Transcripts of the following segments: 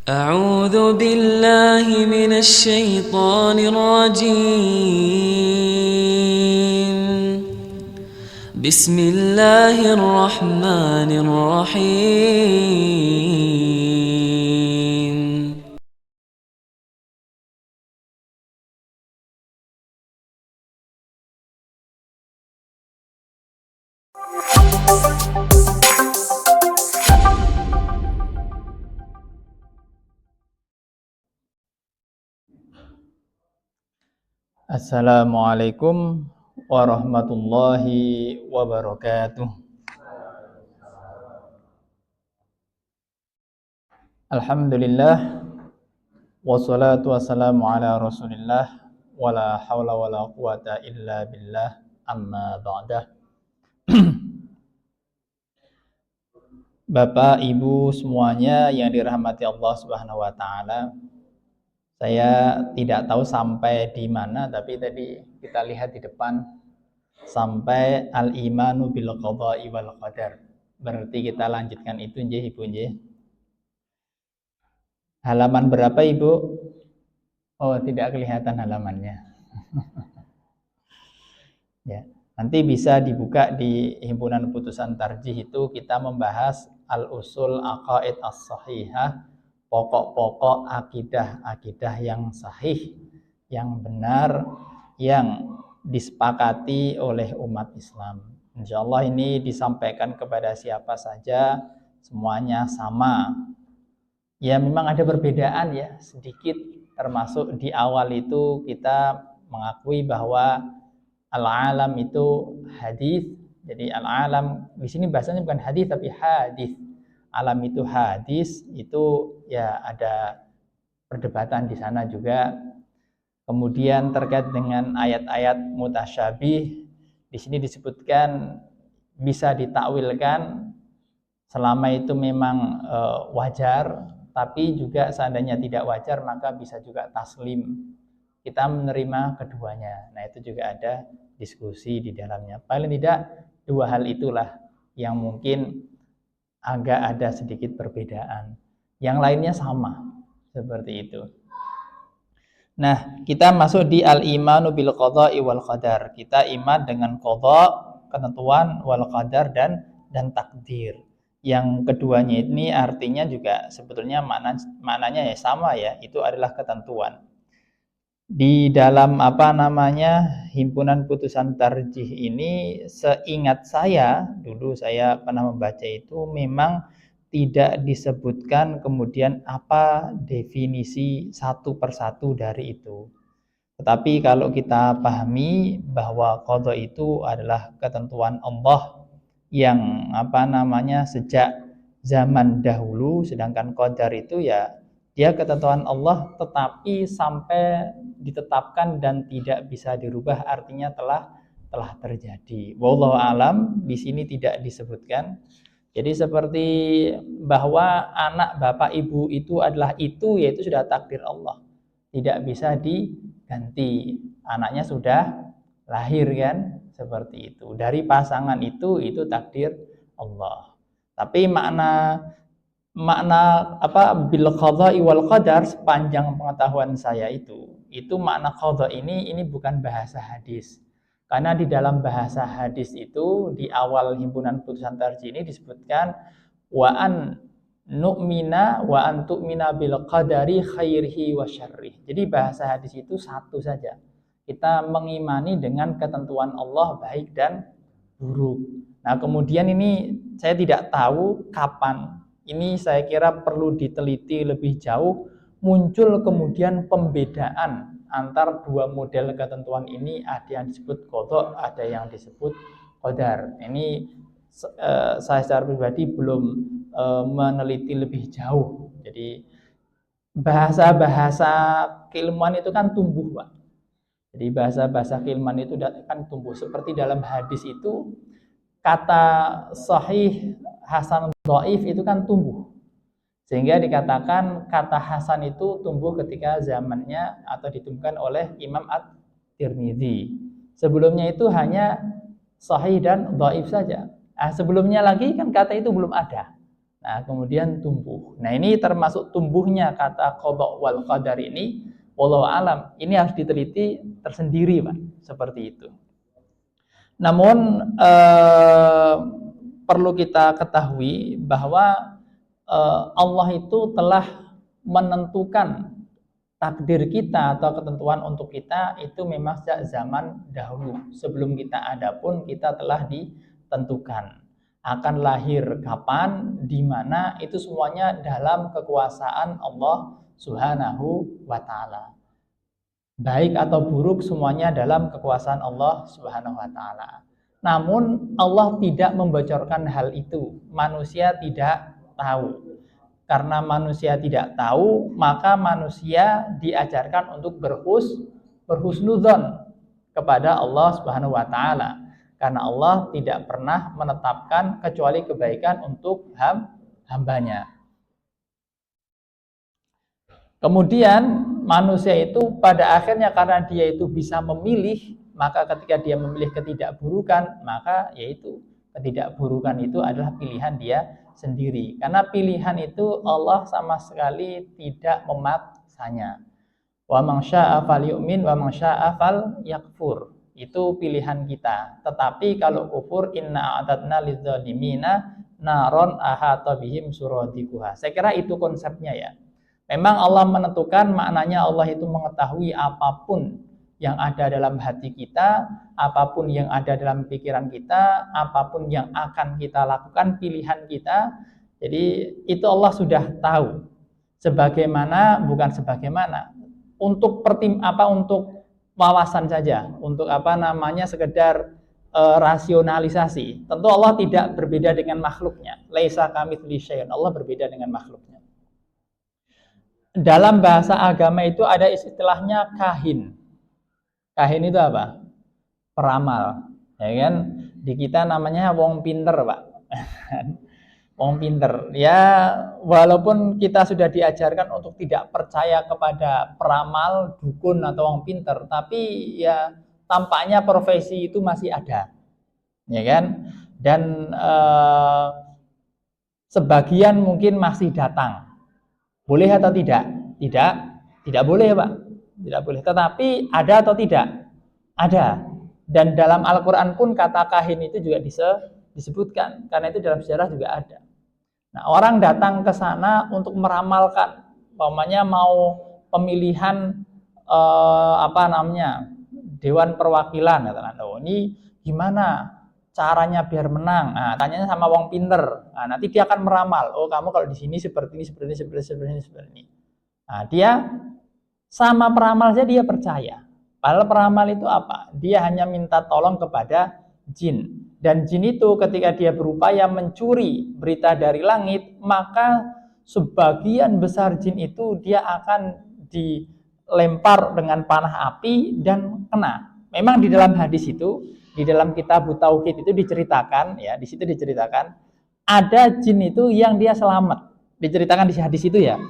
أعوذ بالله من الشيطان الرجيم. بسم الله الرحمن الرحيم. Assalamualaikum warahmatullahi wabarakatuh. Alhamdulillah, wassalatu wassalamu ala rasulillah, wala hawla wala quwata illa billah, amma ba'dah. Bapak, Ibu semuanya yang dirahmati Allah Subhanahu wa taala. Saya tidak tahu sampai di mana, tapi tadi kita lihat di depan sampai al-imanu bil qada'i wal qadar. Berarti kita lanjutkan itu nggih Ibu nggih. Halaman berapa Ibu? Oh, tidak kelihatan halamannya. Ya, nanti bisa dibuka di himpunan putusan tarjih, itu kita membahas al-usul aqaid as-sahihah, pokok-pokok akidah yang sahih, yang benar, yang disepakati oleh umat Islam. Insyaallah ini disampaikan kepada siapa saja, semuanya sama. Ya memang ada perbedaan ya sedikit, termasuk di awal itu kita mengakui bahwa al-alam itu hadis. Jadi al-alam di sini bahasanya bukan hadis tapi hadis. Alam itu hadis, itu ya ada perdebatan di sana juga. Kemudian terkait dengan ayat-ayat mutasyabih, di sini disebutkan bisa ditakwilkan selama itu memang wajar, tapi juga seandainya tidak wajar maka bisa juga taslim, kita menerima keduanya. Nah itu juga ada diskusi di dalamnya. Paling tidak dua hal itulah yang mungkin agak ada sedikit perbedaan, yang lainnya sama seperti itu. Nah kita masuk di al-imanu bil qada'i wal qadar. Kita iman dengan qada, ketentuan, wal qadar, dan takdir. Yang keduanya ini artinya juga sebetulnya maknanya ya sama ya, itu adalah ketentuan. Di dalam himpunan putusan tarjih ini, seingat saya dulu saya pernah membaca itu memang tidak disebutkan kemudian apa definisi satu persatu dari itu. Tetapi kalau kita pahami bahwa qada itu adalah ketentuan Allah yang sejak zaman dahulu, sedangkan qadar itu ya dia ketentuan Allah tetapi sampai ditetapkan dan tidak bisa dirubah, artinya telah terjadi. Wallahu alam, di sini tidak disebutkan. Jadi seperti bahwa anak bapak ibu itu adalah itu, yaitu sudah takdir Allah, tidak bisa diganti. Anaknya sudah lahir kan, seperti itu. Dari pasangan itu takdir Allah. Tapi makna bil qada'i wal qadar, sepanjang pengetahuan saya itu makna qada ini bukan bahasa hadis. Karena di dalam bahasa hadis itu di awal himpunan putusan tarjih ini disebutkan wa an nu'mina wa an tu'mina bil qadari khairihi wa syarrih. Jadi bahasa hadis itu satu saja. Kita mengimani dengan ketentuan Allah baik dan buruk. Nah, kemudian ini saya tidak tahu kapan. Ini saya kira perlu diteliti lebih jauh, muncul kemudian pembedaan antar dua model ketentuan ini, ada yang disebut qada, ada yang disebut qadar. Ini saya secara pribadi belum meneliti lebih jauh. Jadi bahasa-bahasa keilmuan itu kan tumbuh, Pak. Jadi bahasa-bahasa keilmuan itu kan tumbuh. Seperti dalam hadis itu kata sahih, hasan, dhaif itu kan tumbuh. Sehingga dikatakan kata hasan itu tumbuh ketika zamannya atau ditemukan oleh Imam At-Tirmidzi. Sebelumnya itu hanya sahih dan dhaif saja. Sebelumnya lagi kan kata itu belum ada. Nah, kemudian tumbuh. Nah, ini termasuk tumbuhnya kata qada wal qadar ini, wallahu alam. Ini harus diteliti tersendiri, Pak. Seperti itu. Namun perlu kita ketahui bahwa Allah itu telah menentukan takdir kita atau ketentuan untuk kita itu memang sejak zaman dahulu. Sebelum kita ada pun kita telah ditentukan. Akan lahir kapan, di mana, itu semuanya dalam kekuasaan Allah Subhanahu wa taala. Baik atau buruk semuanya dalam kekuasaan Allah Subhanahu wa taala. Namun Allah tidak membocorkan hal itu. Manusia tidak tahu. Karena manusia tidak tahu, maka manusia diajarkan untuk berhusnudzon kepada Allah Subhanahu wa taala. Karena Allah tidak pernah menetapkan kecuali kebaikan untuk hambanya. Kemudian manusia itu pada akhirnya karena dia itu bisa memilih, maka ketika dia memilih ketidakburukan, maka yaitu ketidakburukan itu adalah pilihan dia sendiri. Karena pilihan itu Allah sama sekali tidak memaksanya. Wa man syaa'a falyu'min wa man syaa'a falyakfur. Itu pilihan kita. Tetapi kalau kufur, inna a'tadna lidzalimina naron ahata bihim suradiquha. Saya kira itu konsepnya ya. Memang Allah menentukan, maknanya Allah itu mengetahui apapun yang ada dalam hati kita, apapun yang ada dalam pikiran kita, apapun yang akan kita lakukan, pilihan kita. Jadi itu Allah sudah tahu. Sebagaimana, bukan sebagaimana. Untuk untuk wawasan saja, untuk sekedar rasionalisasi. Tentu Allah tidak berbeda dengan makhluknya. Laisa kamitslihi syai'un. Allah berbeda dengan makhluknya. Dalam bahasa agama itu ada istilahnya kahin. Kahin itu apa? Peramal. Ya kan? Di kita namanya wong pinter, Pak. Wong pinter. Ya, walaupun kita sudah diajarkan untuk tidak percaya kepada peramal, dukun atau wong pinter, tapi ya tampaknya profesi itu masih ada. Ya kan? Dan sebagian mungkin masih datang. Boleh atau tidak? Tidak boleh, Pak. Tidak boleh. Tetapi ada atau tidak? Ada. Dan dalam Al-Quran pun kata kahin itu juga disebutkan. Karena itu dalam sejarah juga ada. Nah, orang datang ke sana untuk meramalkan, umpamanya mau pemilihan Dewan Perwakilan, oh, ini gimana caranya biar menang? Nah, tanyanya sama wong pinter. Nah, nanti dia akan meramal. Oh, kamu kalau di sini seperti ini. Nah, dia sama peramal saja dia percaya. Padahal peramal itu apa? Dia hanya minta tolong kepada jin. Dan jin itu ketika dia berupaya mencuri berita dari langit, maka sebagian besar jin itu dia akan dilempar dengan panah api dan kena. Memang di dalam hadis itu, di dalam kitab Tauhid itu diceritakan, ya, di situ diceritakan ada jin itu yang dia selamat. Diceritakan di hadis itu ya.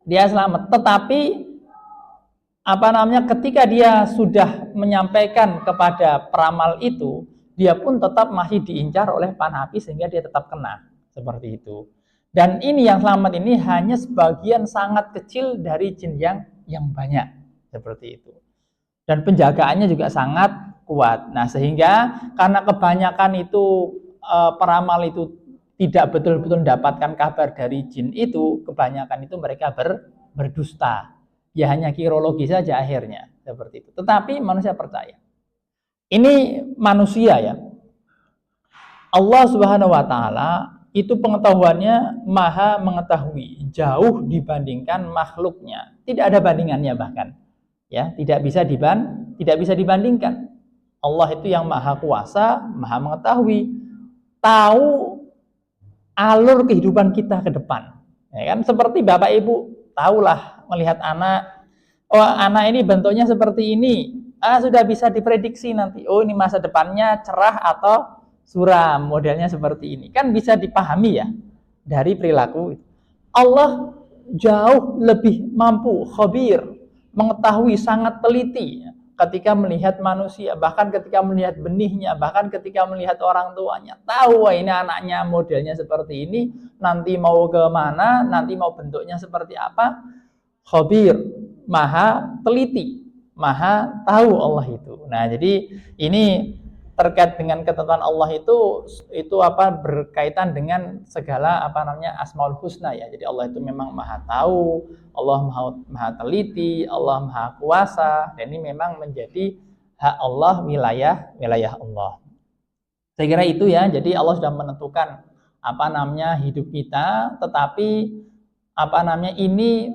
Dia selamat, tetapi ketika dia sudah menyampaikan kepada peramal itu, dia pun tetap masih diincar oleh panah api sehingga dia tetap kena, seperti itu. Dan ini yang selamat ini hanya sebagian sangat kecil dari jin yang banyak, seperti itu. Dan penjagaannya juga sangat kuat. Nah, sehingga karena kebanyakan itu peramal itu tidak betul-betul mendapatkan kabar dari jin itu, kebanyakan itu mereka berdusta. Ya hanya kirologi saja akhirnya, seperti itu. Tetapi manusia percaya. Ini manusia ya. Allah Subhanahu wa taala itu pengetahuannya maha mengetahui, jauh dibandingkan makhluknya. Tidak ada bandingannya bahkan. Ya, tidak bisa dibandingkan. Allah itu yang maha kuasa, maha mengetahui, tahu alur kehidupan kita ke depan. Ya kan, seperti Bapak Ibu tahulah melihat anak, oh anak ini bentuknya seperti ini, sudah bisa diprediksi nanti, oh ini masa depannya cerah atau suram, modelnya seperti ini, kan bisa dipahami ya dari perilaku. Allah jauh lebih mampu, khabir, mengetahui, sangat teliti. ketika melihat manusia, bahkan ketika melihat benihnya, bahkan ketika melihat orang tuanya, tahu wah ini anaknya modelnya seperti ini, nanti mau ke mana, nanti mau bentuknya seperti apa. Khabir, maha teliti, maha tahu Allah itu. Nah, jadi ini terkait dengan ketentuan Allah itu apa berkaitan dengan segala apa namanya Asmaul Husna ya. Jadi Allah itu memang maha tahu, Allah maha teliti, Allah maha kuasa, dan ini memang menjadi hak Allah, wilayah Allah. Saya kira itu ya. Jadi Allah sudah menentukan apa namanya hidup kita, tetapi apa namanya ini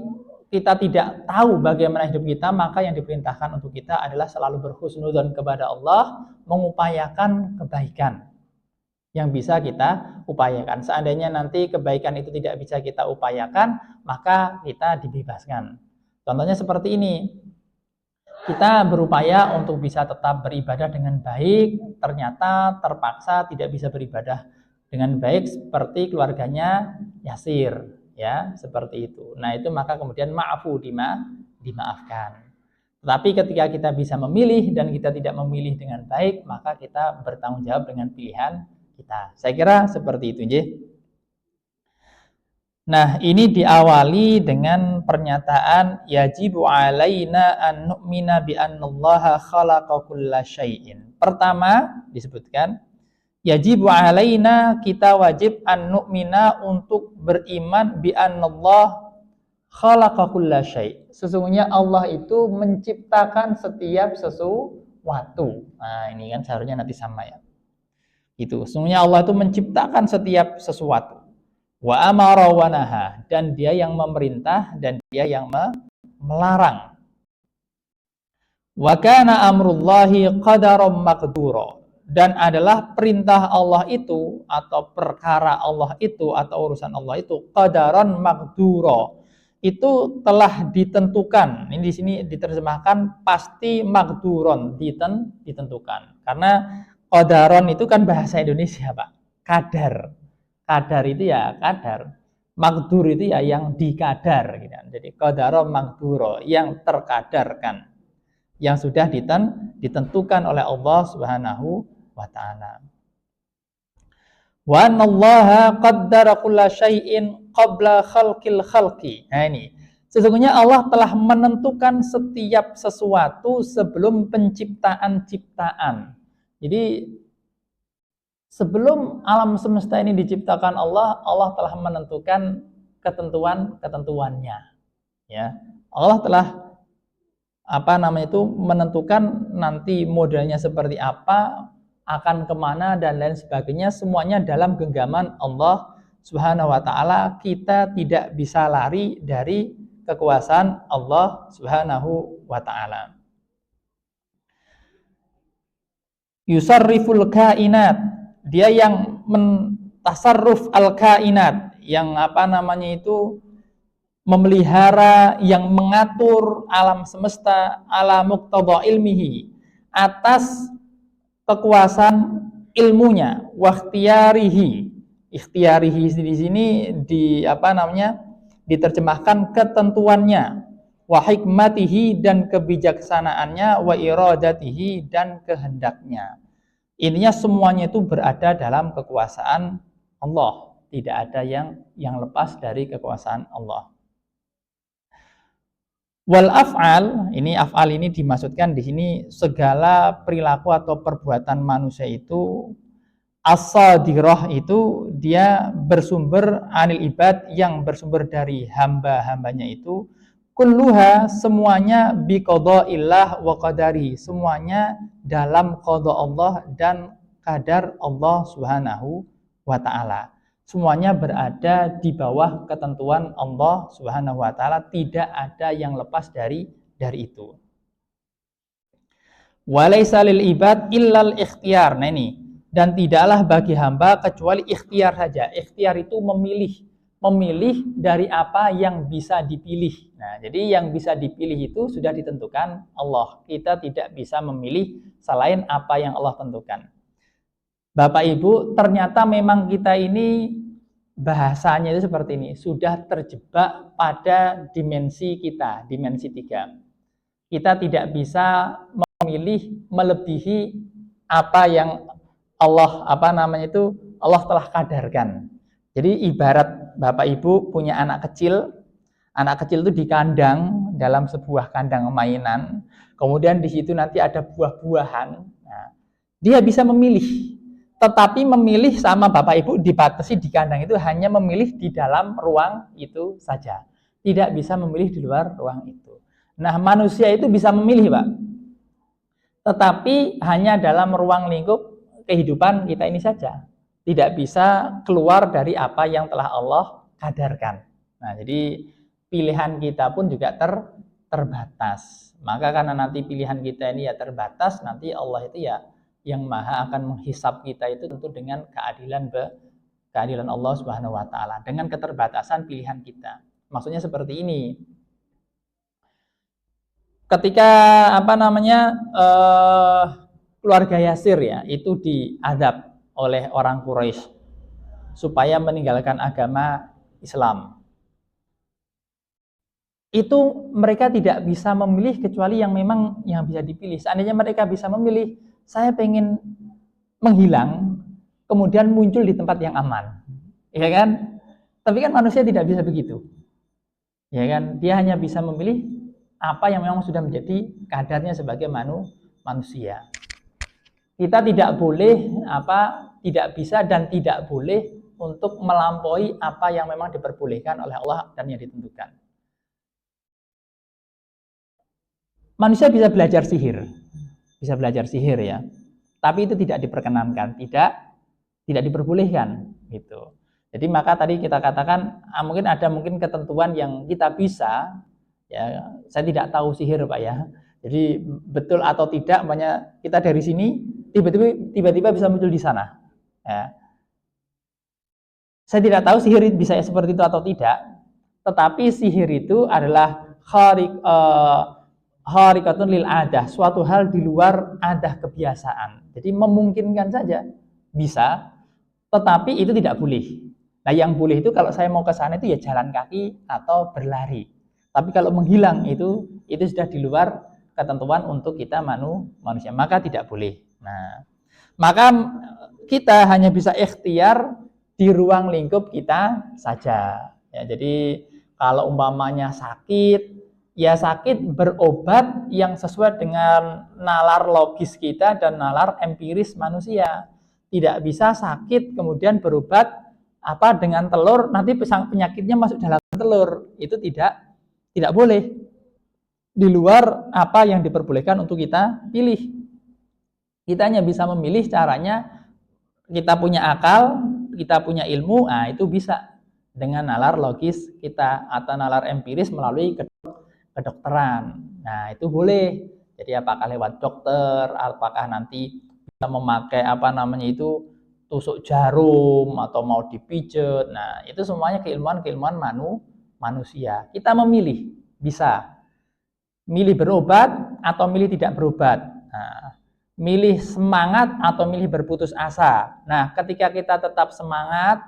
kita tidak tahu bagaimana hidup kita, maka yang diperintahkan untuk kita adalah selalu berhusnudzon kepada Allah, mengupayakan kebaikan yang bisa kita upayakan. Seandainya nanti kebaikan itu tidak bisa kita upayakan, maka kita dibebaskan. Contohnya seperti ini, kita berupaya untuk bisa tetap beribadah dengan baik, ternyata terpaksa tidak bisa beribadah dengan baik seperti keluarganya Yasir. Ya, seperti itu. Nah, itu maka kemudian dimaafkan. Tetapi ketika kita bisa memilih dan kita tidak memilih dengan baik, maka kita bertanggung jawab dengan pilihan kita. Saya kira seperti itu, nggih. Nah, ini diawali dengan pernyataan yajibu alaina an nu'mina bi annallaha khalaqa kulla syai'in. Pertama disebutkan yajibu alaina, kita wajib an nu'mina untuk beriman bi annallah khalaqa kulla syai'. Sesungguhnya Allah itu menciptakan setiap sesuatu. Nah, ini kan seharusnya nanti sama ya. Itu. Sesungguhnya Allah itu menciptakan setiap sesuatu. Wa amara wa naha, dan Dia yang memerintah dan Dia yang melarang. Wa kana amrullahi qadaran maqdura, dan adalah perintah Allah itu atau perkara Allah itu atau urusan Allah itu qadaran maqdura, itu telah ditentukan. Ini di sini diterjemahkan pasti maqduron, ditentukan. Karena qadaron itu kan bahasa Indonesia, Pak. Kadar. Kadar itu ya kadar. Maqdur itu ya yang dikadar gitu. Jadi qadaron maqdura, yang terkadarkan, yang sudah ditentukan oleh Allah Subhanahu wa ta'ala. Wa anallaha qaddara kulla syai'in qabla khalqil khalqi. Nah, ini sesungguhnya Allah telah menentukan setiap sesuatu sebelum penciptaan-ciptaan. Jadi sebelum alam semesta ini diciptakan Allah, Allah telah menentukan ketentuan-ketentuannya. Ya, Allah telah menentukan nanti modelnya seperti apa, akan kemana dan lain sebagainya, semuanya dalam genggaman Allah Subhanahu wa ta'ala. Kita tidak bisa lari dari kekuasaan Allah Subhanahu wa ta'ala. Yusarriful kainat, Dia yang mentasarruf al-kainat, yang memelihara, yang mengatur alam semesta ala muqtada ilmihi, atas kekuasaan ilmunya, wakhtiyarihi. Ikhtiyarihi di sini diterjemahkan ketentuannya, wa hikmatihi, dan kebijaksanaannya, wa iradatihi, dan kehendaknya. Intinya semuanya itu berada dalam kekuasaan Allah. Tidak ada yang lepas dari kekuasaan Allah. Wal af'al, af'al ini dimaksudkan di sini segala perilaku atau perbuatan manusia itu as-sadirah, itu dia bersumber anil ibad, yang bersumber dari hamba-hambanya itu, kulluha, semuanya biqada'illah wa qadari, semuanya dalam qada Allah dan qadar Allah Subhanahu wa ta'ala. Semuanya berada di bawah ketentuan Allah Subhanahu wa ta'ala, tidak ada yang lepas dari itu. Walaysa lil ibad illal ikhtiyar. Nah, ini, dan tidaklah bagi hamba kecuali ikhtiar saja. Ikhtiar itu memilih dari apa yang bisa dipilih. Nah, jadi yang bisa dipilih itu sudah ditentukan Allah. Kita tidak bisa memilih selain apa yang Allah tentukan. Bapak Ibu, ternyata memang kita ini bahasanya itu seperti ini, sudah terjebak pada dimensi kita, dimensi 3. Kita tidak bisa memilih melebihi apa yang Allah telah kadarkan. Jadi ibarat Bapak Ibu punya anak kecil itu di kandang, dalam sebuah kandang mainan, kemudian di situ nanti ada buah-buahan. Nah, dia bisa memilih, tetapi memilih sama Bapak Ibu dibatasi di kandang itu hanya memilih di dalam ruang itu saja, tidak bisa memilih di luar ruang itu. Nah, manusia itu bisa memilih, Pak, tetapi hanya dalam ruang lingkup kehidupan kita ini saja, tidak bisa keluar dari apa yang telah Allah kadarkan. Nah, jadi pilihan kita pun juga terbatas. Maka karena nanti pilihan kita ini ya terbatas, nanti Allah itu ya yang maha akan menghisab kita itu tentu dengan keadilan Allah Subhanahu wa taala, dengan keterbatasan pilihan kita. Maksudnya seperti ini. Ketika keluarga Yasir ya itu diadab oleh orang Quraisy supaya meninggalkan agama Islam. Itu mereka tidak bisa memilih kecuali yang memang yang bisa dipilih. Seandainya mereka bisa memilih, saya pengen menghilang, kemudian muncul di tempat yang aman, ya kan? Tapi kan manusia tidak bisa begitu, ya kan? Dia hanya bisa memilih apa yang memang sudah menjadi kadarnya sebagai manusia. Kita tidak boleh tidak bisa dan tidak boleh untuk melampaui apa yang memang diperbolehkan oleh Allah dan yang ditentukan. Manusia bisa belajar sihir ya, tapi itu tidak diperkenankan, tidak diperbolehkan gitu. Jadi maka tadi kita katakan mungkin ada ketentuan yang kita bisa, ya saya tidak tahu sihir Pak ya. Jadi betul atau tidak, makanya kita dari sini tiba-tiba bisa muncul di sana. Ya. Saya tidak tahu sihir bisa seperti itu atau tidak, tetapi sihir itu adalah harikatun lil adah, suatu hal di luar adah kebiasaan. Jadi memungkinkan saja bisa, tetapi itu tidak boleh. Nah, yang boleh itu kalau saya mau ke sana itu ya jalan kaki atau berlari. Tapi kalau menghilang itu sudah di luar ketentuan untuk kita manusia, maka tidak boleh. Nah, maka kita hanya bisa ikhtiar di ruang lingkup kita saja. Ya, jadi kalau umpamanya sakit, ya sakit berobat yang sesuai dengan nalar logis kita dan nalar empiris manusia. Tidak bisa sakit kemudian berobat dengan telur, nanti penyakitnya masuk dalam telur. Itu tidak boleh. Di luar apa yang diperbolehkan untuk kita pilih. Kita hanya bisa memilih caranya, kita punya akal, kita punya ilmu, itu bisa dengan nalar logis kita atau nalar empiris melalui kedokteran. Nah, itu boleh. Jadi apakah lewat dokter, apakah nanti bisa memakai tusuk jarum atau mau dipijet. Nah, itu semuanya keilmuan manusia. Kita memilih, bisa milih berobat atau milih tidak berobat. Nah, milih semangat atau milih berputus asa. Nah, ketika kita tetap semangat,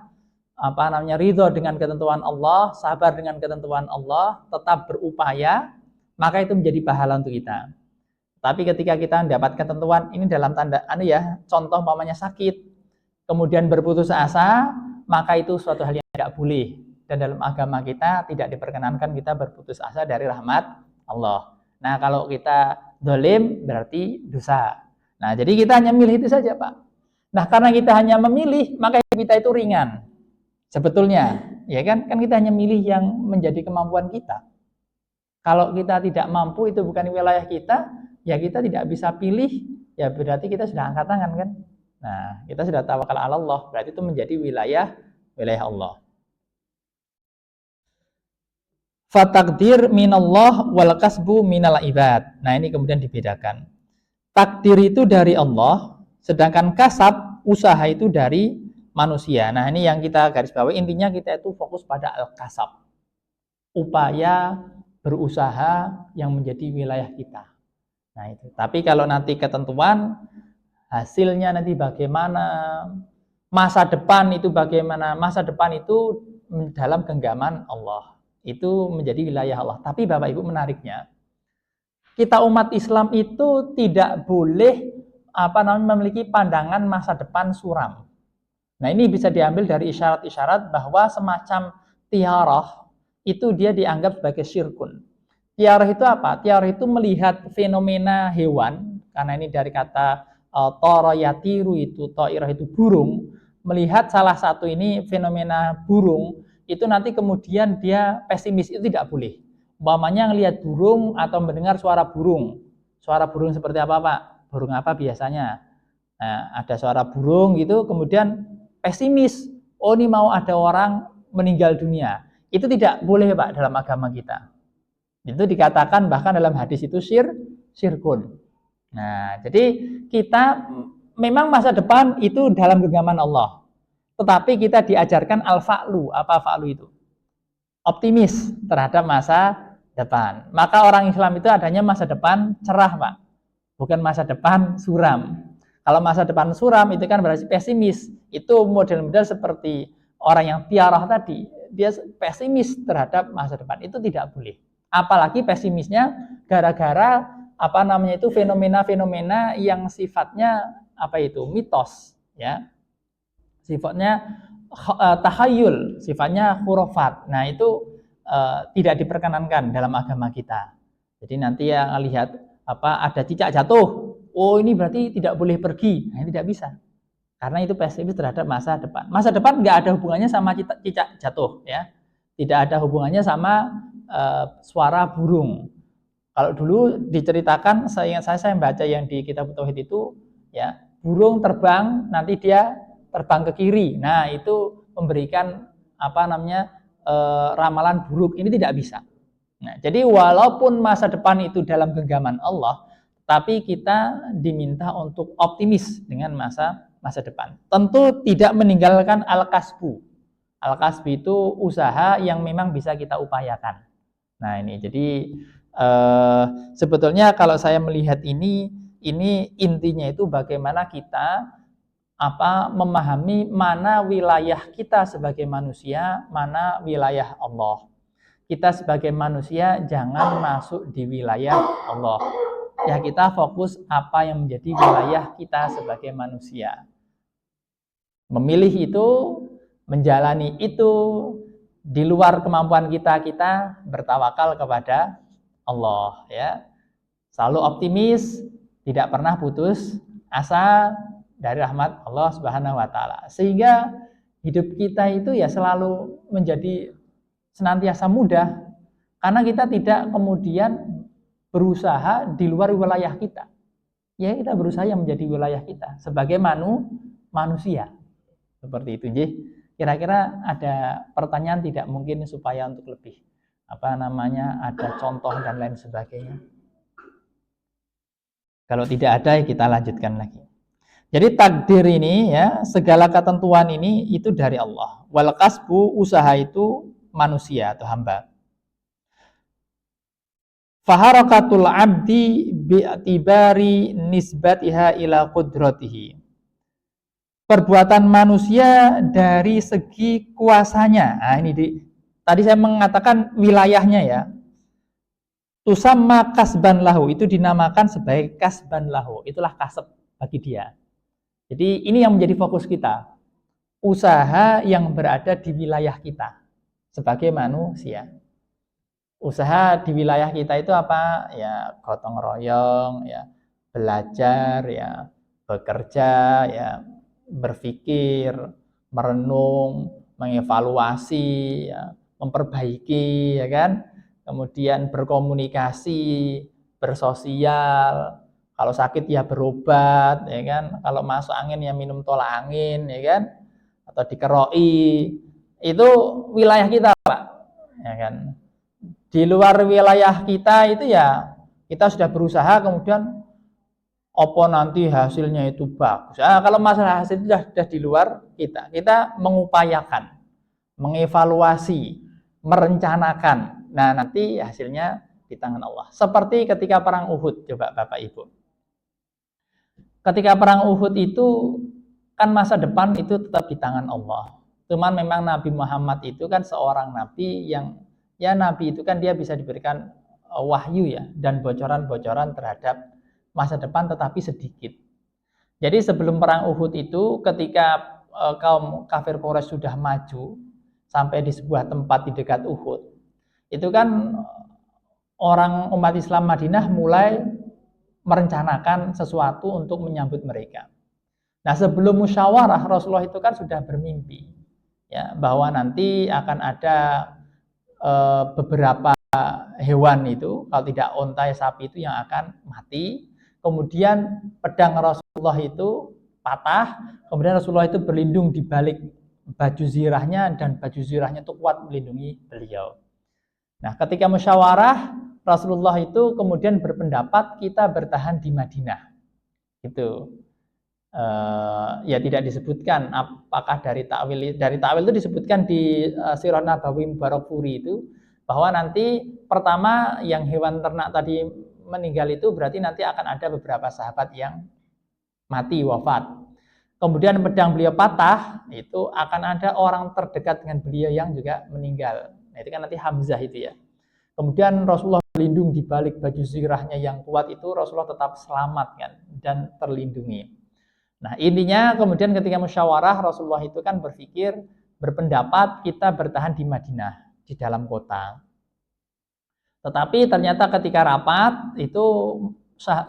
ridho dengan ketentuan Allah, sabar dengan ketentuan Allah, tetap berupaya, maka itu menjadi pahala untuk kita. Tapi ketika kita mendapat ketentuan ini dalam tanda contoh sakit, kemudian berputus asa, maka itu suatu hal yang tidak boleh. Dan dalam agama kita tidak diperkenankan kita berputus asa dari rahmat Allah. Nah, kalau kita zalim berarti dosa. Nah, jadi kita hanya milih itu saja, Pak. Nah, karena kita hanya memilih, maka kita itu ringan. Sebetulnya, ya kan kita hanya milih yang menjadi kemampuan kita. Kalau kita tidak mampu, itu bukan wilayah kita, ya kita tidak bisa pilih, ya berarti kita sudah angkat tangan kan. Nah, kita sudah tawakal ala Allah, berarti itu menjadi wilayah Allah. Fatakdir minallah wal kasbu minal ibad. Nah, ini kemudian dibedakan. Takdir itu dari Allah, sedangkan kasab, usaha itu dari manusia. Nah, ini yang kita garis bawahi, intinya kita itu fokus pada al-kasab. Upaya berusaha yang menjadi wilayah kita. Nah, itu. Tapi kalau nanti ketentuan hasilnya nanti bagaimana, masa depan itu bagaimana, masa depan itu dalam genggaman Allah. Itu menjadi wilayah Allah. Tapi Bapak Ibu, menariknya, kita umat Islam itu tidak boleh memiliki pandangan masa depan suram. Nah, ini bisa diambil dari isyarat-isyarat bahwa semacam tiarah itu dia dianggap sebagai syirkun. Tiarah itu apa? Tiarah itu melihat fenomena hewan, karena ini dari kata tara yatiru, itu ta'irah itu burung, melihat salah satu ini fenomena burung, itu nanti kemudian dia pesimis, itu tidak boleh. Umpamanya ngelihat burung atau mendengar suara burung. Suara burung seperti apa, Pak? Burung apa biasanya? Nah, ada suara burung gitu, kemudian pesimis. Oh, ini mau ada orang meninggal dunia. Itu tidak boleh, Pak, dalam agama kita. Itu dikatakan bahkan dalam hadis itu syirkun. Nah, jadi kita memang masa depan itu dalam genggaman Allah. Tetapi kita diajarkan al-fa'lu. Apa fa'lu itu? Optimis terhadap masa depan. Maka orang Islam itu adanya masa depan cerah, Pak. Bukan masa depan suram. Kalau masa depan suram itu kan berarti pesimis. Itu model-model seperti orang yang tiarah tadi. Dia pesimis terhadap masa depan. Itu tidak boleh. Apalagi pesimisnya gara-gara fenomena-fenomena yang sifatnya mitos, ya. Sifatnya tahayul, sifatnya khurafat. Nah, itu tidak diperkenankan dalam agama kita. Jadi nanti yang lihat ada cicak jatuh, oh ini berarti tidak boleh pergi. Nah, ini tidak bisa. Karena itu pesimis terhadap masa depan. Masa depan nggak ada hubungannya sama cicak jatuh, ya. Tidak ada hubungannya sama suara burung. Kalau dulu diceritakan, saya baca yang di kitab tauhid itu, ya, burung terbang, nanti dia terbang ke kiri. Nah, itu memberikan ramalan buruk. Ini tidak bisa. Nah, jadi walaupun masa depan itu dalam genggaman Allah, tapi kita diminta untuk optimis dengan masa depan. Tentu tidak meninggalkan al-kasbu. Al-kasbu itu usaha yang memang bisa kita upayakan. Nah, ini jadi sebetulnya kalau saya melihat ini intinya itu bagaimana kita memahami mana wilayah kita sebagai manusia, mana wilayah Allah. Kita sebagai manusia jangan masuk di wilayah Allah. Ya, kita fokus apa yang menjadi wilayah kita sebagai manusia. Memilih itu, menjalani itu, di luar kemampuan kita bertawakal kepada Allah, ya. Selalu optimis, tidak pernah putus asa dari rahmat Allah Subhanahu wa taala. Sehingga hidup kita itu ya selalu menjadi senantiasa mudah, karena kita tidak kemudian berusaha di luar wilayah kita. Ya, kita berusaha yang menjadi wilayah kita sebagai manusia. Seperti itu, nggih. Kira-kira ada pertanyaan tidak mungkin supaya untuk lebih ada contoh dan lain sebagainya. Kalau tidak ada, kita lanjutkan lagi. Jadi takdir ini, ya, segala ketentuan ini itu dari Allah. Wal kasbu, usaha itu manusia atau hamba. Faharakatul abdi bi'tibari nisbatiha ila qudratihi. Perbuatan manusia dari segi kuasanya. Nah, ini tadi saya mengatakan wilayahnya, ya. Tusamma kasban lahu, itu dinamakan sebagai kasban lahu. Itulah kasab bagi dia. Jadi ini yang menjadi fokus kita. Usaha yang berada di wilayah kita sebagai manusia. Usaha di wilayah kita itu apa? Ya, gotong royong, ya, belajar, ya, bekerja, ya, berpikir, merenung, mengevaluasi, ya, memperbaiki, ya kan? Kemudian berkomunikasi, bersosial. Kalau sakit ya berobat, ya kan? Kalau masuk angin ya minum tolak angin, ya kan? Atau dikeroi. Itu wilayah kita, Pak. Ya kan? Di luar wilayah kita itu ya kita sudah berusaha, kemudian apa nanti hasilnya itu bagus. Nah, kalau masalah hasil itu sudah di luar kita. Kita mengupayakan, mengevaluasi, merencanakan. Nah, nanti hasilnya di tangan Allah. Seperti ketika perang Uhud, coba Bapak Ibu. Ketika perang Uhud itu kan masa depan itu tetap di tangan Allah. Cuman memang Nabi Muhammad itu kan seorang nabi yang, ya, nabi itu kan dia bisa diberikan wahyu ya, dan bocoran-bocoran terhadap masa depan tetapi sedikit. Jadi sebelum perang Uhud itu ketika kaum kafir Quraisy sudah maju sampai di sebuah tempat di dekat Uhud, itu kan orang umat Islam Madinah mulai merencanakan sesuatu untuk menyambut mereka. Nah, sebelum musyawarah Rasulullah itu kan sudah bermimpi ya bahwa nanti akan ada beberapa hewan itu, kalau tidak onta ya sapi itu yang akan mati. Kemudian pedang Rasulullah itu patah, kemudian Rasulullah itu berlindung di balik baju zirahnya dan baju zirahnya itu kuat melindungi beliau. Nah, ketika musyawarah Rasulullah itu kemudian berpendapat kita bertahan di Madinah. Itu ya tidak disebutkan apakah dari takwil itu disebutkan di Sirah Nabawi Mubarakfuri itu bahwa nanti pertama yang hewan ternak tadi meninggal itu berarti nanti akan ada beberapa sahabat yang mati wafat. Kemudian pedang beliau patah, itu akan ada orang terdekat dengan beliau yang juga meninggal. Nah, itu kan nanti Hamzah itu ya. Kemudian Rasulullah berlindung di balik baju zirahnya yang kuat itu, Rasulullah tetap selamat kan dan terlindungi. Nah, intinya kemudian ketika musyawarah Rasulullah itu kan berpendapat kita bertahan di Madinah, di dalam kota. Tetapi ternyata ketika rapat itu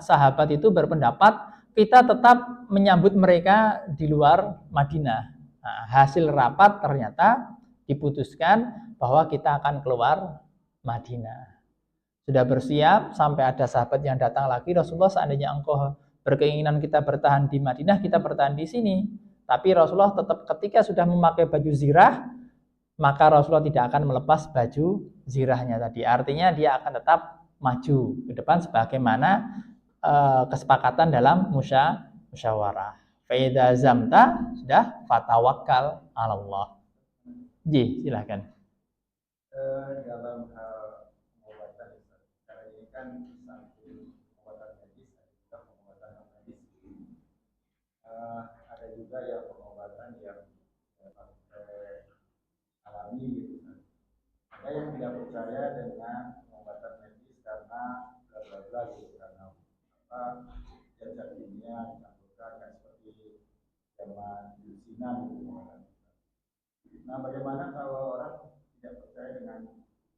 sahabat itu berpendapat kita tetap menyambut mereka di luar Madinah. Nah, hasil rapat ternyata diputuskan bahwa kita akan keluar Madinah. Sudah bersiap sampai ada sahabat yang datang lagi, Rasulullah seandainya engkau berkeinginan kita bertahan di Madinah, kita bertahan di sini. Tapi Rasulullah tetap ketika sudah memakai baju zirah, maka Rasulullah tidak akan melepas baju zirahnya tadi. Artinya dia akan tetap maju ke depan sebagaimana kesepakatan dalam musyawarah. Faida zamta sudah fatawakkal 'ala Allah. Ji, silakan. Dalam hal pengobatan, karena ini kan samping pengobatan medis, ada pengobatan non medis. Ada juga yang pengobatan yang pakai alami gitu kan. Ada yang tidak percaya dengan pengobatan medis karena bla bla bla gitu, karena zat kimia dicampurkan kan seperti zaman Cina gitu. Nah, bagaimana kalau orang tidak percaya dengan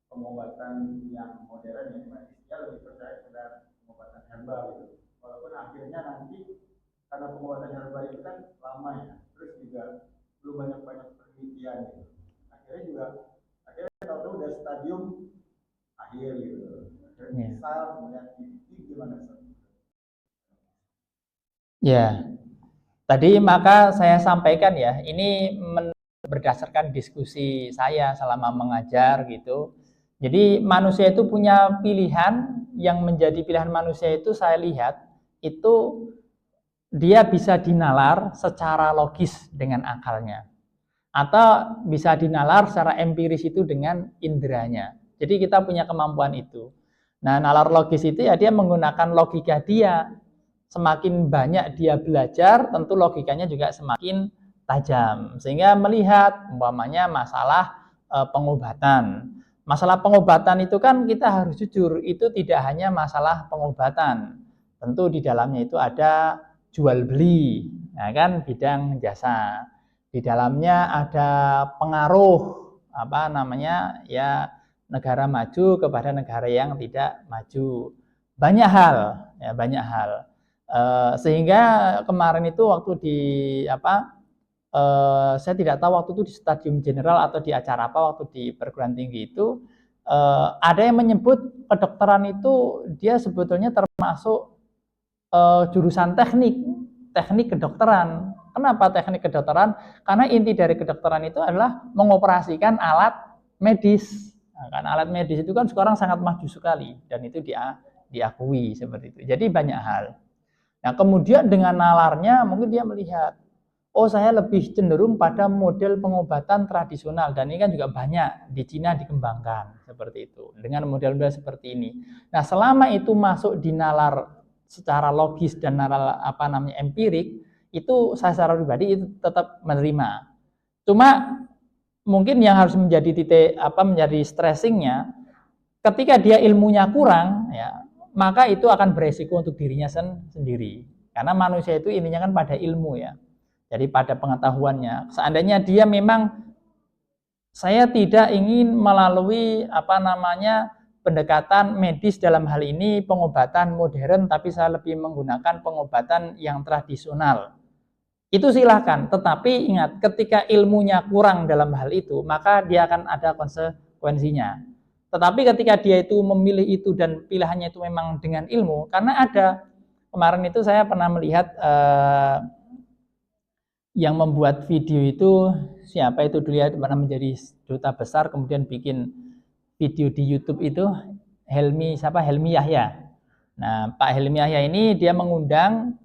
pengobatan yang modern yang medis, dia lebih percaya pada pengobatan herbal gitu. Walaupun akhirnya nanti karena pengobatan herbal itu kan lama ya, terus juga belum banyak penelitian gitu. Akhirnya tahu udah stadium akhir gitu. Misal kemudian ini gimana sih? Ya, tadi maka saya sampaikan ya, ini berdasarkan diskusi saya selama mengajar gitu. Jadi manusia itu punya pilihan, yang menjadi pilihan manusia itu saya lihat itu dia bisa dinalar secara logis dengan akalnya, atau bisa dinalar secara empiris itu dengan inderanya. Jadi kita punya kemampuan itu. Nah, nalar logis itu ya dia menggunakan logika dia. Semakin banyak dia belajar, tentu logikanya juga semakin tajam. Sehingga melihat umpamanya masalah pengobatan. Masalah pengobatan itu kan kita harus jujur, itu tidak hanya masalah pengobatan. Tentu di dalamnya itu ada jual beli, ya kan, bidang jasa. Di dalamnya ada pengaruh ya negara maju kepada negara yang tidak maju. Banyak hal. Sehingga kemarin itu waktu saya tidak tahu waktu itu di stadium general atau di acara apa waktu di perguruan tinggi itu ada yang menyebut kedokteran itu dia sebetulnya termasuk jurusan teknik kedokteran. Kenapa teknik kedokteran? Karena inti dari kedokteran itu adalah mengoperasikan alat medis. Nah, kan alat medis itu kan sekarang sangat maju sekali dan itu diakui seperti itu. Jadi banyak hal. Nah, kemudian dengan nalarnya mungkin dia melihat, oh saya lebih cenderung pada model pengobatan tradisional, dan ini kan juga banyak di Cina dikembangkan seperti itu dengan model-model seperti ini. Nah, selama itu masuk di nalar secara logis dan nalar empirik, itu saya secara pribadi itu tetap menerima. Cuma mungkin yang harus menjadi menjadi stressingnya, ketika dia ilmunya kurang, ya, maka itu akan beresiko untuk dirinya sendiri. Karena manusia itu intinya kan pada ilmu ya. Jadi pada pengetahuannya. Seandainya dia memang saya tidak ingin melalui pendekatan medis dalam hal ini pengobatan modern, tapi saya lebih menggunakan pengobatan yang tradisional. Itu silahkan, tetapi ingat ketika ilmunya kurang dalam hal itu, maka dia akan ada konsekuensinya. Tetapi ketika dia itu memilih itu dan pilihannya itu memang dengan ilmu, karena ada kemarin itu saya pernah melihat yang membuat video itu siapa itu dulu ya, pernah menjadi duta besar kemudian bikin video di YouTube itu Helmi Yahya. Nah, Pak Helmi Yahya ini dia mengundang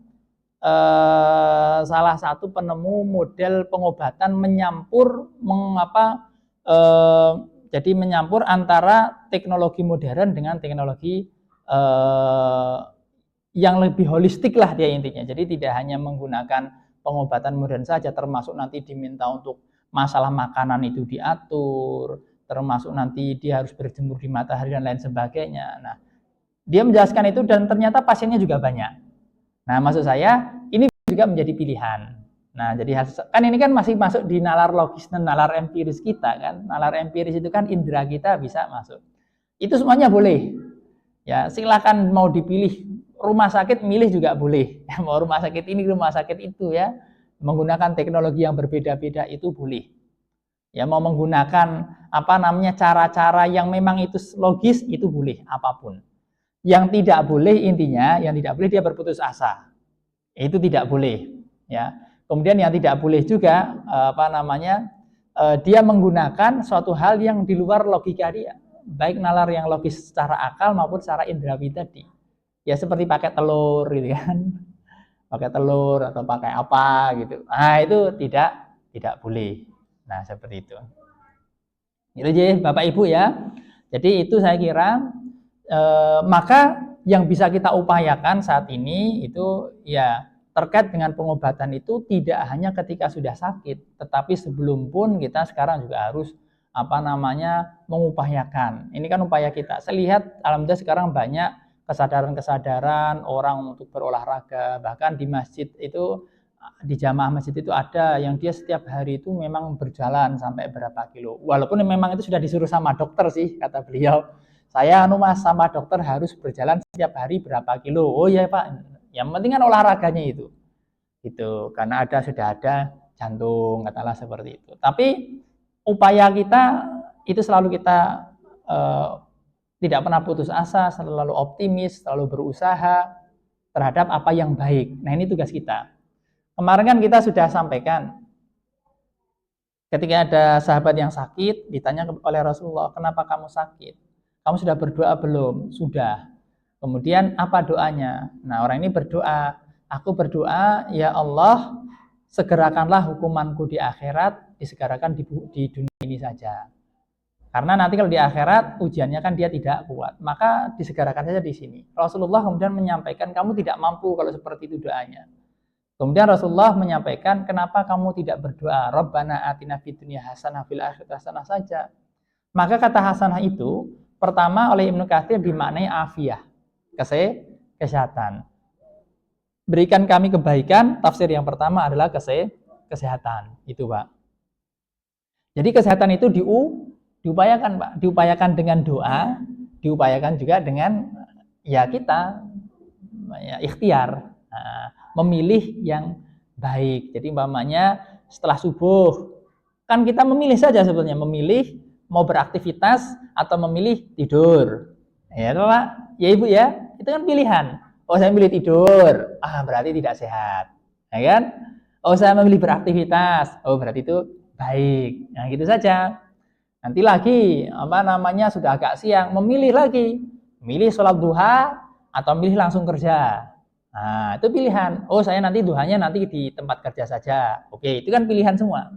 salah satu penemu model pengobatan jadi menyampur antara teknologi modern dengan teknologi yang lebih holistik lah dia intinya. Jadi tidak hanya menggunakan pengobatan modern saja, termasuk nanti diminta untuk masalah makanan itu diatur, termasuk nanti dia harus berjemur di matahari dan lain sebagainya. Nah, dia menjelaskan itu dan ternyata pasiennya juga banyak. Nah, maksud saya ini juga menjadi pilihan. Nah, jadi kan ini kan masih masuk di nalar logis dan nalar empiris kita kan. Nalar empiris itu kan indera kita bisa masuk. Itu semuanya boleh. Ya, silakan mau dipilih rumah sakit milih juga boleh. Mau rumah sakit ini, rumah sakit itu ya. Menggunakan teknologi yang berbeda-beda itu boleh. Ya, mau menggunakan cara-cara yang memang itu logis itu boleh apapun. Yang tidak boleh intinya, yang tidak boleh dia berputus asa. Itu tidak boleh, ya. Kemudian yang tidak boleh juga dia menggunakan suatu hal yang di luar logika dia, baik nalar yang logis secara akal maupun secara indrawi tadi. Ya seperti pakai telur gitu kan. Pakai telur atau pakai apa gitu. Nah, itu tidak boleh. Nah, seperti itu. Itu aja Bapak Ibu ya. Jadi itu saya kira maka yang bisa kita upayakan saat ini itu ya terkait dengan pengobatan itu tidak hanya ketika sudah sakit, tetapi sebelum pun kita sekarang juga harus mengupayakan. Ini kan upaya kita. Saya lihat alhamdulillah sekarang banyak kesadaran orang untuk berolahraga, bahkan di masjid itu, di jamaah masjid itu ada yang dia setiap hari itu memang berjalan sampai berapa kilo, walaupun memang itu sudah disuruh sama dokter sih, kata beliau, saya mas sama dokter harus berjalan setiap hari berapa kilo. Oh ya Pak, yang penting kan olahraganya itu gitu, karena sudah ada jantung, katalah seperti itu. Tapi upaya kita itu selalu kita tidak pernah putus asa, selalu optimis, selalu berusaha terhadap apa yang baik. Nah, ini tugas kita. Kemarin kan kita sudah sampaikan, ketika ada sahabat yang sakit, ditanya oleh Rasulullah, kenapa kamu sakit? Kamu sudah berdoa belum? Sudah. Kemudian apa doanya? Nah, orang ini berdoa, aku berdoa, ya Allah, segerakanlah hukumanku di akhirat, disegerakan di dunia ini saja. Karena nanti kalau di akhirat ujiannya kan dia tidak kuat, maka disegerakan saja di sini. Rasulullah kemudian menyampaikan kamu tidak mampu kalau seperti itu doanya. Kemudian Rasulullah menyampaikan kenapa kamu tidak berdoa Rabbana atina fid dunya hasanah fil akhirati hasanah saja. Maka kata hasanah itu pertama oleh Ibnu Katsir dimaknai afiyah, kesehatan. Berikan kami kebaikan, tafsir yang pertama adalah kesehatan. Itu Pak. Jadi kesehatan itu diupayakan Pak, diupayakan dengan doa, diupayakan juga dengan ya kita ya, ikhtiar, memilih yang baik. Jadi umpamanya setelah subuh kan kita memilih saja sebetulnya, memilih mau beraktivitas atau memilih tidur. Ya Pak, ya Ibu ya, itu kan pilihan. Oh saya memilih tidur, berarti tidak sehat, ya kan? Oh saya memilih beraktivitas, oh berarti itu baik. Nah gitu saja. Nanti lagi sudah agak siang, memilih lagi, milih sholat duha atau milih langsung kerja. Nah itu pilihan. Oh saya nanti duhanya nanti di tempat kerja saja. Oke, itu kan pilihan semua.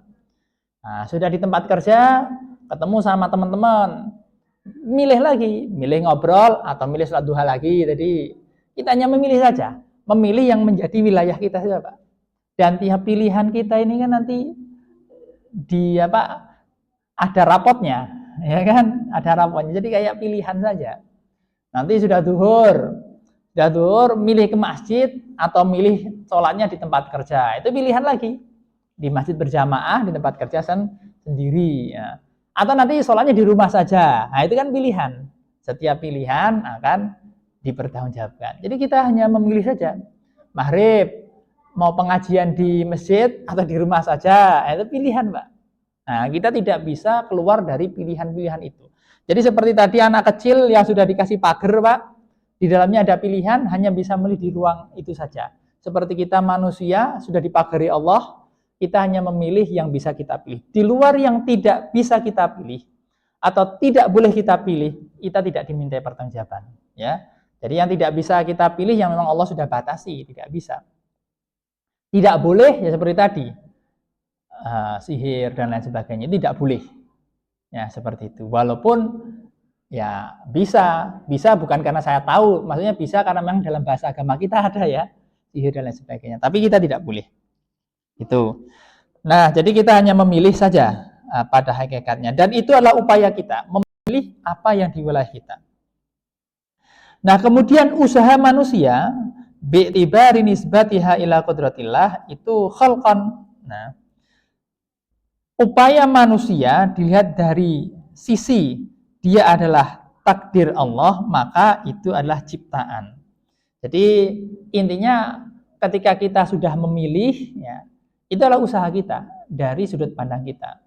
Nah sudah di tempat kerja, ketemu sama teman-teman, milih lagi, milih ngobrol atau milih sholat duha lagi. Jadi kita hanya memilih saja, memilih yang menjadi wilayah kita saja Pak. Dan tiap pilihan kita ini kan nanti ada rapotnya. ya kan? Ada raponya. Jadi kayak pilihan saja. Nanti sudah duhur milih ke masjid atau milih sholatnya di tempat kerja. Itu pilihan lagi. Di masjid berjamaah, di tempat kerja sendiri. Ya. Atau nanti sholatnya di rumah saja. Nah, itu kan pilihan. Setiap pilihan akan dipertanggungjawabkan. Jadi kita hanya memilih saja. Maghrib, mau pengajian di masjid atau di rumah saja. Itu pilihan, Pak. Nah, kita tidak bisa keluar dari pilihan-pilihan itu. Jadi seperti tadi anak kecil yang sudah dikasih pagar, Pak. Di dalamnya ada pilihan, hanya bisa memilih di ruang itu saja. Seperti kita manusia, sudah dipagari Allah, kita hanya memilih yang bisa kita pilih. Di luar yang tidak bisa kita pilih atau tidak boleh kita pilih, kita tidak dimintai pertanggungjawaban. Ya, jadi yang tidak bisa kita pilih yang memang Allah sudah batasi, tidak bisa. Tidak boleh ya seperti tadi, sihir dan lain sebagainya, tidak boleh. Ya seperti itu. Walaupun ya bisa bukan karena saya tahu, maksudnya bisa karena memang dalam bahasa agama kita ada ya sihir dan lain sebagainya. Tapi kita tidak boleh. Itu. Nah, jadi kita hanya memilih saja pada hakikatnya. Dan itu adalah upaya kita, memilih apa yang di wilayah kita. Nah, kemudian usaha manusia bi'tibari nisbatiha ila qudratillah itu khalqan. Nah, upaya manusia dilihat dari sisi dia adalah takdir Allah, maka itu adalah ciptaan. Jadi intinya ketika kita sudah memilih ya, itu adalah usaha kita dari sudut pandang kita.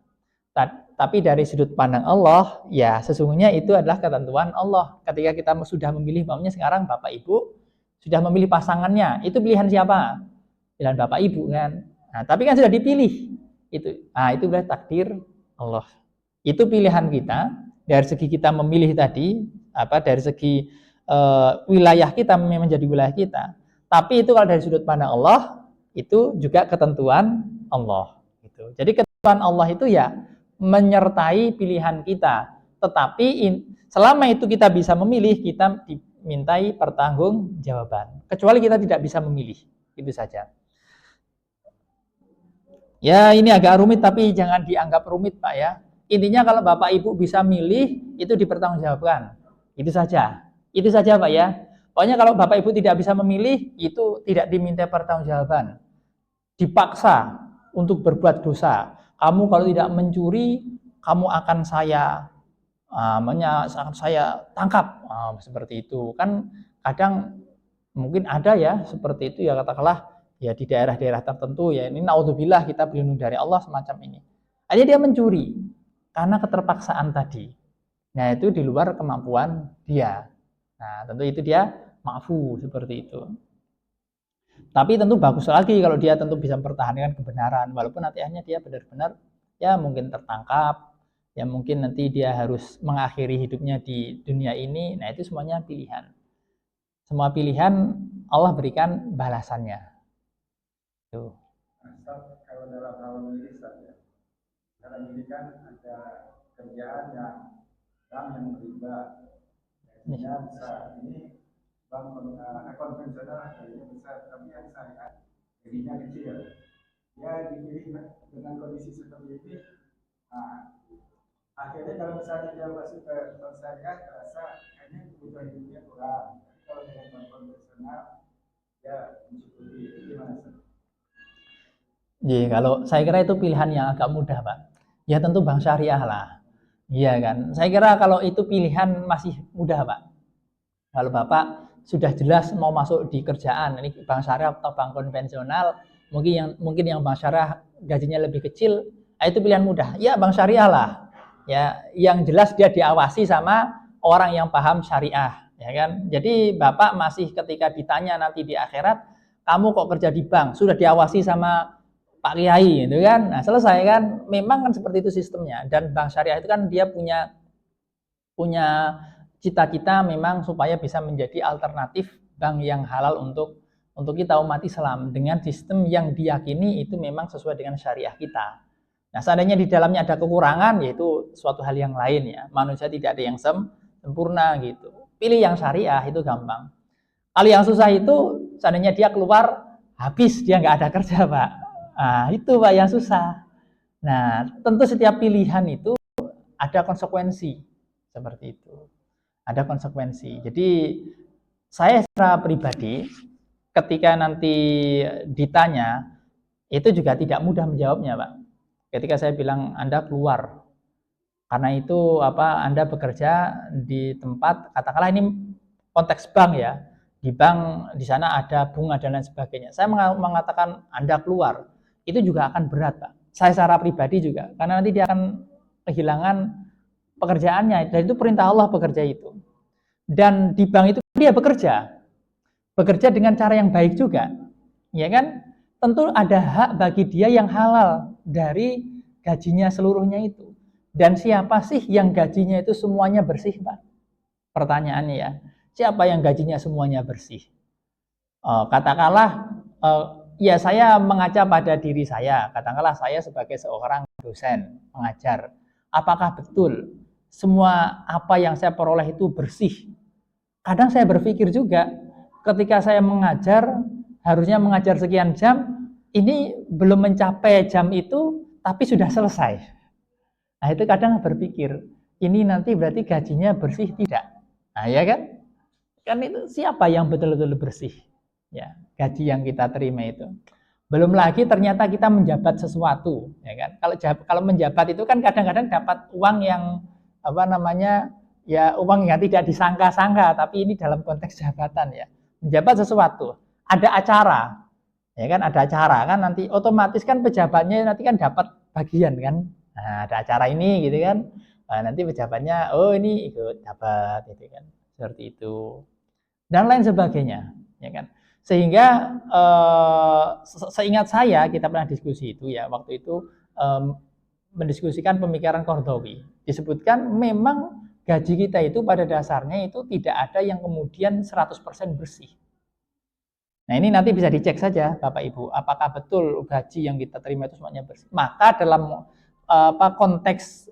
Tapi dari sudut pandang Allah, ya sesungguhnya itu adalah ketentuan Allah. Ketika kita sudah memilih, maunya sekarang Bapak Ibu sudah memilih pasangannya, itu pilihan siapa? Pilihan Bapak Ibu kan. Nah, tapi kan sudah dipilih. Itu adalah takdir Allah. Itu pilihan kita dari segi kita memilih tadi, dari segi wilayah kita menjadi wilayah kita. Tapi itu kalau dari sudut pandang Allah, itu juga ketentuan Allah. Gitu. Jadi ketentuan Allah itu ya menyertai pilihan kita. Tetapi selama itu kita bisa memilih, kita dimintai pertanggungjawaban. Kecuali kita tidak bisa memilih, itu saja. Ya ini agak rumit tapi jangan dianggap rumit Pak ya. Intinya kalau Bapak Ibu bisa milih, itu dipertanggungjawabkan. Itu saja Pak ya. Pokoknya kalau Bapak Ibu tidak bisa memilih, itu tidak diminta pertanggungjawaban. Dipaksa untuk berbuat dosa. Kamu kalau tidak mencuri, kamu akan saya tangkap. Seperti itu. Kan kadang mungkin ada ya seperti itu ya, katakanlah ya di daerah-daerah tertentu ya, ini naudzubillah, kita berlindung dari Allah semacam ini. Akhirnya dia mencuri karena keterpaksaan tadi. Nah, itu di luar kemampuan dia. Nah, tentu itu dia maafu seperti itu. Tapi tentu bagus lagi kalau dia tentu bisa mempertahankan kebenaran, walaupun nanti akhirnya dia benar-benar ya mungkin tertangkap, ya mungkin nanti dia harus mengakhiri hidupnya di dunia ini. Nah, itu semuanya pilihan. Semua pilihan Allah berikan balasannya. Tuh. Kalau dalam hal memilih saja, karena ini kan ada kerjaan yang riba. Ya, bisa ini bank konvensional gajinya besar, tapi yang syariat gajinya kecil. Ya dipilih dengan kondisi seperti ini. Nah, akhirnya kalau misalnya dia masuk ke bank syariat, terasa kayaknya kebutuhan hidupnya kurang. Tapi kalau dengan bank konvensional, ya mencukupi. Itu gimana sih? Jadi kalau saya kira itu pilihan yang agak mudah Pak. Ya tentu bank syariah lah. Iya kan, saya kira kalau itu pilihan masih mudah Pak. Kalau Bapak sudah jelas mau masuk di kerjaan, ini bank syariah atau bank konvensional, mungkin yang bank syariah gajinya lebih kecil, itu pilihan mudah. Ya bank syariah lah. Ya, yang jelas dia diawasi sama orang yang paham syariah, ya kan. Jadi Bapak masih ketika ditanya nanti di akhirat, kamu kok kerja di bank, sudah diawasi sama Pak Kiai itu kan. Nah, selesai kan. Memang kan seperti itu sistemnya. Dan bank syariah itu kan dia punya cita-cita memang supaya bisa menjadi alternatif bank yang halal untuk kita umat Islam dengan sistem yang diyakini itu memang sesuai dengan syariah kita. Nah, seandainya di dalamnya ada kekurangan, yaitu suatu hal yang lain ya. Manusia tidak ada yang sempurna gitu. Pilih yang syariah itu gampang. Kalau yang susah itu seandainya dia keluar habis, dia nggak ada kerja Pak. Nah, itu Pak yang susah. Nah, tentu setiap pilihan itu ada konsekuensi seperti itu. Ada konsekuensi. Jadi saya secara pribadi ketika nanti ditanya itu juga tidak mudah menjawabnya, Pak. Ketika saya bilang Anda keluar karena itu Anda bekerja di tempat, katakanlah ini konteks bank ya, di bank di sana ada bunga dan lain sebagainya. Saya mengatakan Anda keluar, itu juga akan berat, Pak. Saya secara pribadi juga, karena nanti dia akan kehilangan pekerjaannya, dan itu perintah Allah bekerja itu. Dan di bank itu dia bekerja dengan cara yang baik juga, ya kan? Tentu ada hak bagi dia yang halal dari gajinya seluruhnya itu. Dan siapa sih yang gajinya itu semuanya bersih, Pak? Pertanyaannya ya, siapa yang gajinya semuanya bersih? Katakanlah, ya saya mengaca pada diri saya, katakanlah saya sebagai seorang dosen, pengajar. Apakah betul semua apa yang saya peroleh itu bersih? Kadang saya berpikir juga, ketika saya mengajar, harusnya mengajar sekian jam, ini belum mencapai jam itu, tapi sudah selesai. Nah itu kadang berpikir, ini nanti berarti gajinya bersih tidak? Nah ya kan? Kan itu siapa yang betul-betul bersih? Ya, gaji yang kita terima itu. Belum lagi ternyata kita menjabat sesuatu, ya kan? Kalau menjabat itu kan kadang-kadang dapat uang yang ya uang yang tidak disangka-sangka, tapi ini dalam konteks jabatan ya. Menjabat sesuatu, ada acara, ya kan, ada acara kan, nanti otomatis kan pejabatnya nanti kan dapat bagian kan. Nah, ada acara ini gitu kan. Nah, nanti pejabatnya ini ikut dapat gitu kan. Seperti itu. Dan lain sebagainya, ya kan. Sehingga seingat saya kita pernah diskusi itu ya, waktu itu mendiskusikan pemikiran Qardawi. Disebutkan memang gaji kita itu pada dasarnya itu tidak ada yang kemudian 100% bersih. Nah ini nanti bisa dicek saja Bapak Ibu, apakah betul gaji yang kita terima itu semuanya bersih. Maka dalam konteks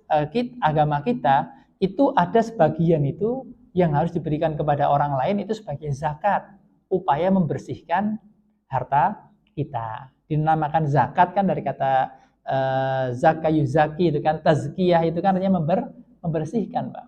agama kita, itu ada sebagian itu yang harus diberikan kepada orang lain itu sebagai zakat, upaya membersihkan harta kita. Dinamakan zakat kan dari kata zakayuzaki itu kan, tazkiyah itu kan artinya membersihkan, Pak.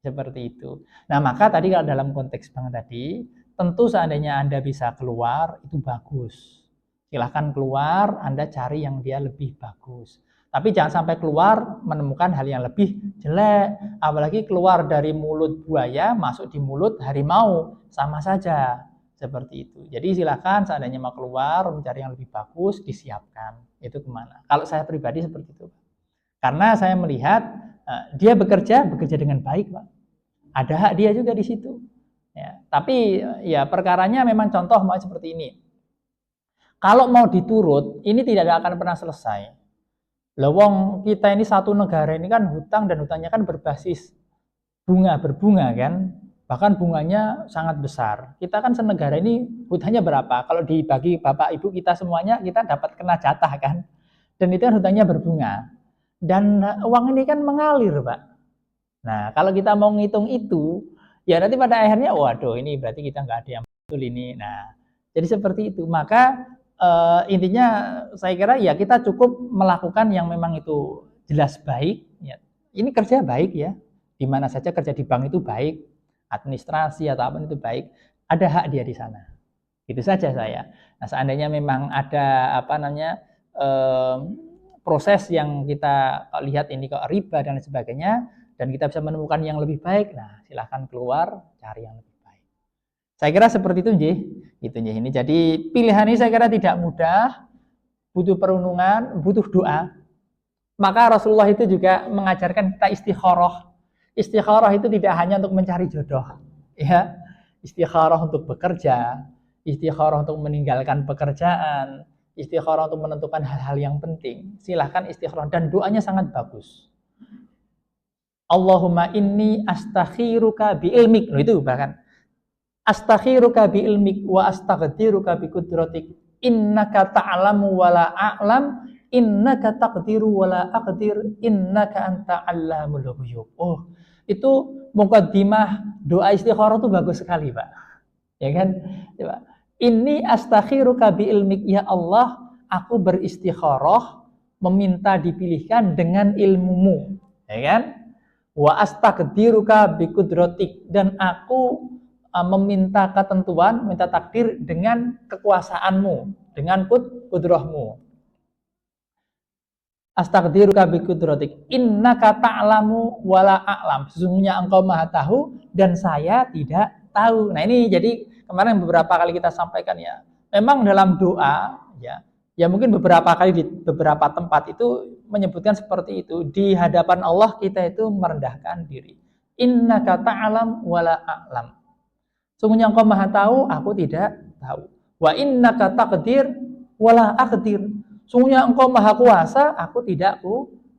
Seperti itu. Nah, maka tadi kalau dalam konteks bank tadi, tentu seandainya Anda bisa keluar, itu bagus. Silahkan keluar, Anda cari yang dia lebih bagus. Tapi jangan sampai keluar menemukan hal yang lebih jelek. Apalagi keluar dari mulut buaya, masuk di mulut harimau. Sama saja. Seperti itu. Jadi silahkan seandainya mau keluar, mencari yang lebih bagus, disiapkan. Itu kemana? Kalau saya pribadi seperti itu. Karena saya melihat dia bekerja dengan baik, Pak. Ada hak dia juga di situ. Ya, tapi ya perkaranya memang contoh mau seperti ini. Kalau mau diturut, ini tidak akan pernah selesai. Lawang kita ini satu negara ini kan hutang dan hutangnya kan berbasis berbunga kan. Bahkan bunganya sangat besar. Kita kan senegara ini hutangnya berapa? Kalau dibagi Bapak Ibu kita semuanya, kita dapat kena jatah kan. Dan itu kan hutangnya berbunga. Dan uang ini kan mengalir, Pak. Nah, kalau kita mau ngitung itu, ya nanti pada akhirnya, waduh ini berarti kita nggak ada yang betul ini. Nah, jadi seperti itu. Maka intinya saya kira ya kita cukup melakukan yang memang itu jelas baik. Ya. Ini kerja baik ya. Di mana saja kerja di bank itu baik. Administrasi atau apa itu baik. Ada hak dia di sana. Itu saja saya. Nah, seandainya memang ada proses yang kita lihat ini kok riba dan lain sebagainya, dan kita bisa menemukan yang lebih baik, nah silahkan keluar cari yang lebih baik. Saya kira seperti itu nggih. Gitu nggih ini. Jadi pilihan ini saya kira tidak mudah, butuh perenungan, butuh doa. Maka Rasulullah itu juga mengajarkan kita istikharah. Istikharah itu tidak hanya untuk mencari jodoh, ya. Istikharah untuk bekerja, istikharah untuk meninggalkan pekerjaan, istikharah untuk menentukan hal-hal yang penting. Silahkan istikharah dan doanya sangat bagus. Allahumma inni astakhiruka bi ilmik. Loh, itu bahkan astakhiruka bi ilmik wa astaghfiruka bi qudratik. Innaka ta'lamu wa la a'lam, innaka taqdiru wa la aqdir, innaka anta 'allamul ghuyub. Oh, itu muqaddimah doa istikharah itu bagus sekali, Pak. Ya kan? Coba. Inni astakhiruka bi ilmik, ya Allah, aku beristikharah meminta dipilihkan dengan ilmumu. Ya kan? Wa astaqdiruka biqudratik, dan aku meminta ketentuan, minta takdir dengan kekuasaanmu, dengan kudrahmu. Astaqdiruka biqudratik, innaka ta'lamu wala a'lam. Sesungguhnya engkau maha tahu dan saya tidak tahu. Nah ini jadi kemarin beberapa kali kita sampaikan ya. Memang dalam doa ya mungkin beberapa kali di beberapa tempat itu menyebutkan seperti itu. Di hadapan Allah kita itu merendahkan diri. Innaka ta'lam wala a'lam. Sesungguhnya engkau maha tahu, aku tidak tahu. Wa innaka taqdir wala aqdir. Sungguhnya engkau maha kuasa, aku tidak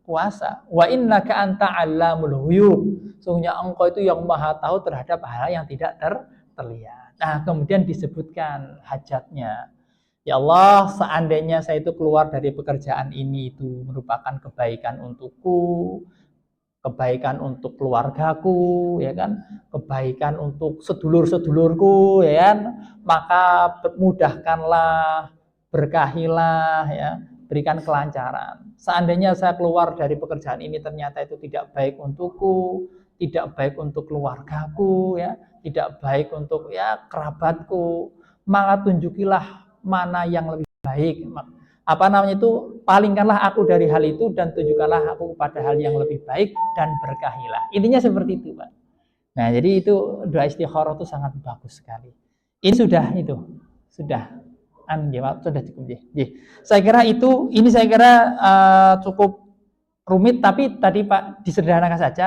kuasa. Wa innaka anta 'allamul ghuyub. Sungguhnya engkau itu yang maha tahu terhadap hal yang tidak terlihat. Nah, kemudian disebutkan hajatnya. Ya Allah, seandainya saya itu keluar dari pekerjaan ini itu merupakan kebaikan untukku, kebaikan untuk keluargaku, ya kan, kebaikan untuk sedulur-sedulurku, ya kan, maka mudahkanlah, berkahilah, ya, berikan kelancaran. Seandainya saya keluar dari pekerjaan ini ternyata itu tidak baik untukku, tidak baik untuk keluargaku, ya, tidak baik untuk ya kerabatku, maka tunjukilah mana yang lebih baik. Palingkanlah aku dari hal itu dan tunjukkanlah aku kepada hal yang lebih baik dan berkahilah. Intinya seperti itu, Pak. Nah, jadi itu doa istikharah itu sangat bagus sekali. Ini sudah sudah cukup ya. Saya kira ini cukup rumit, tapi tadi Pak disederhanakan saja.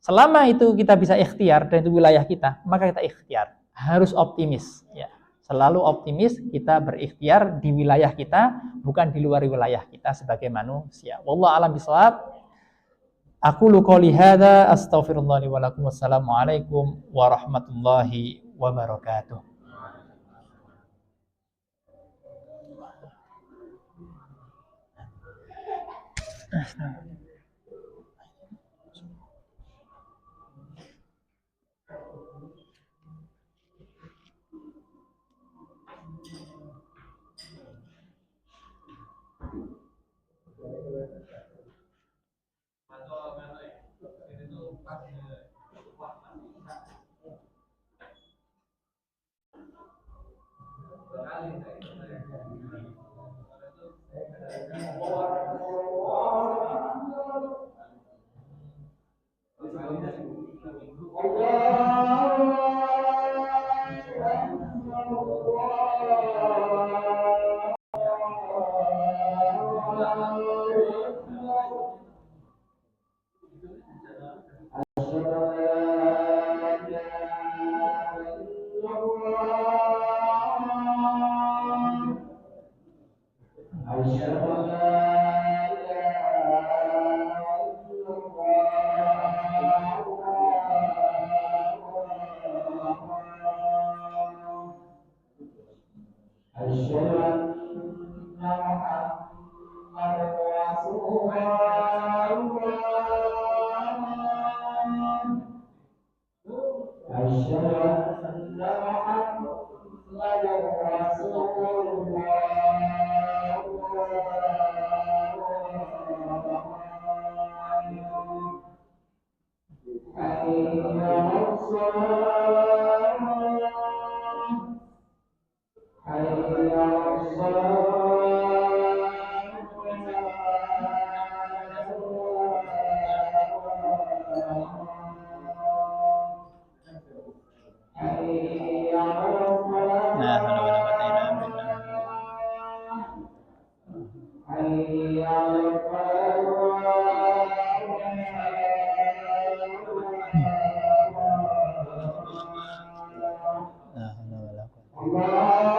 Selama itu kita bisa ikhtiar dan itu wilayah kita, maka kita ikhtiar. Harus optimis, ya. Selalu optimis, kita berikhtiar di wilayah kita, bukan di luar wilayah kita sebagai manusia. Wallahu a'lam bishawab. Aqulu qouli hadza astaghfirullah li wa lakum. Wassalamualaikum warahmatullahi wabarakatuh. Allah